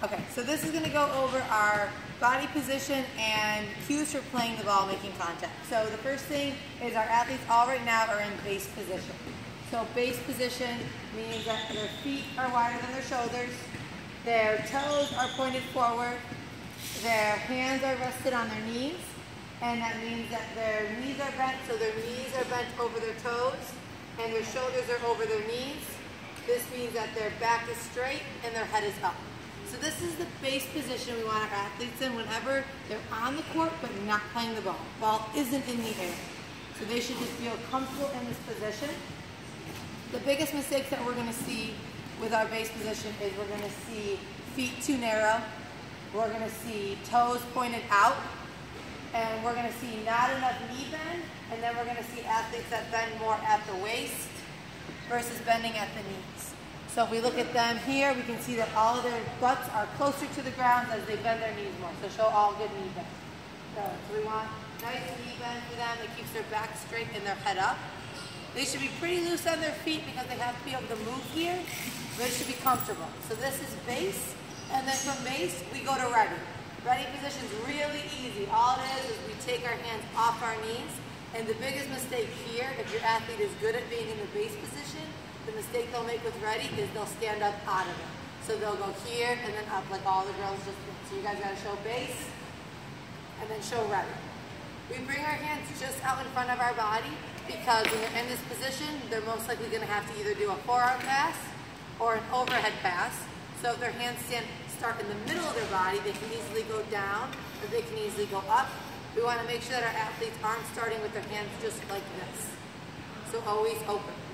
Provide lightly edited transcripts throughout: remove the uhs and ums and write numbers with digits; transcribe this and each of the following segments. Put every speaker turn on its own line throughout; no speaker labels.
Okay, so this is going to go over our body position and cues for playing the ball, making contact. So the first thing is our athletes all right now are in base position. So base position means that their feet are wider than their shoulders, their toes are pointed forward, their hands are rested on their knees, and that means that their knees are bent, so their knees are bent over their toes, and their shoulders are over their knees. This means that their back is straight and their head is up. So this is the base position we want our athletes in whenever they're on the court but not playing the ball. Ball isn't in the air. So they should just feel comfortable in this position. The biggest mistakes that we're going to see with our base position is we're going to see feet too narrow, we're going to see toes pointed out, and we're going to see not enough knee bend, and then we're going to see athletes that bend more at the waist versus bending at the knees. So if we look at them here, we can see that all of their butts are closer to the ground as they bend their knees more. So show all good knee bend. So we want nice knee bend for them that keeps their back straight and their head up. They should be pretty loose on their feet because they have to be able to move here. They should be comfortable. So this is base, and then from base, we go to ready. Ready position is really easy. All it is we take our hands off our knees, and the biggest mistake here, if your athlete is good at being in the base position, the mistake they'll make with ready is they'll stand up out of it. So they'll go here and then up like all the girls just did. So you guys gotta show base and then show ready. We bring our hands just out in front of our body because when they're in this position, they're most likely gonna have to either do a forearm pass or an overhead pass. So if their hands start in the middle of their body, they can easily go down or they can easily go up. We wanna make sure that our athletes aren't starting with their hands just like this. So always open.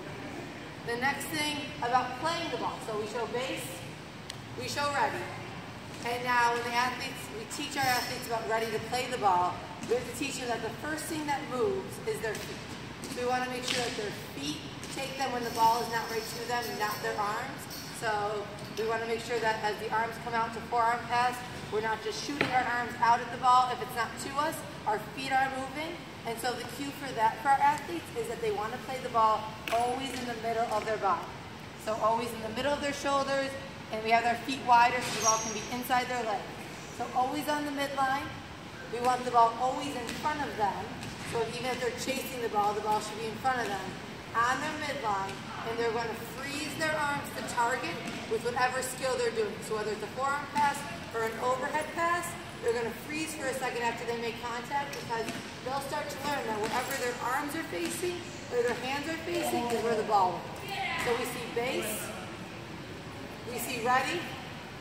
The next thing about playing the ball, so we show base, we show ready. And now when we teach our athletes about ready to play the ball, we have to teach them that the first thing that moves is their feet. So we want to make sure that their feet take them when the ball is not right to them, not their arms. So we want to make sure that as the arms come out to forearm pass, we're not just shooting our arms out at the ball if it's not to us, our feet are moving. And so the cue for that for our athletes is that they want to play the ball always in the middle of their body. So always in the middle of their shoulders, and we have their feet wider so the ball can be inside their legs. So always on the midline. We want the ball always in front of them. So even if they're chasing the ball should be in front of them on their midline, and they're going to freeze their arms to target with whatever skill they're doing. So whether it's a forearm pass or an overhead pass, they're going to freeze for a second after they make contact because they'll start to learn that wherever their arms are facing or their hands are facing is where the ball will. So we see base, we see ready,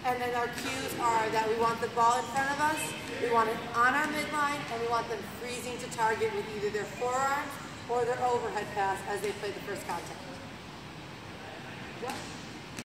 and then our cues are that we want the ball in front of us, we want it on our midline, and we want them freezing to target with either their forearms or their overhead pass as they play the first contact. Yep.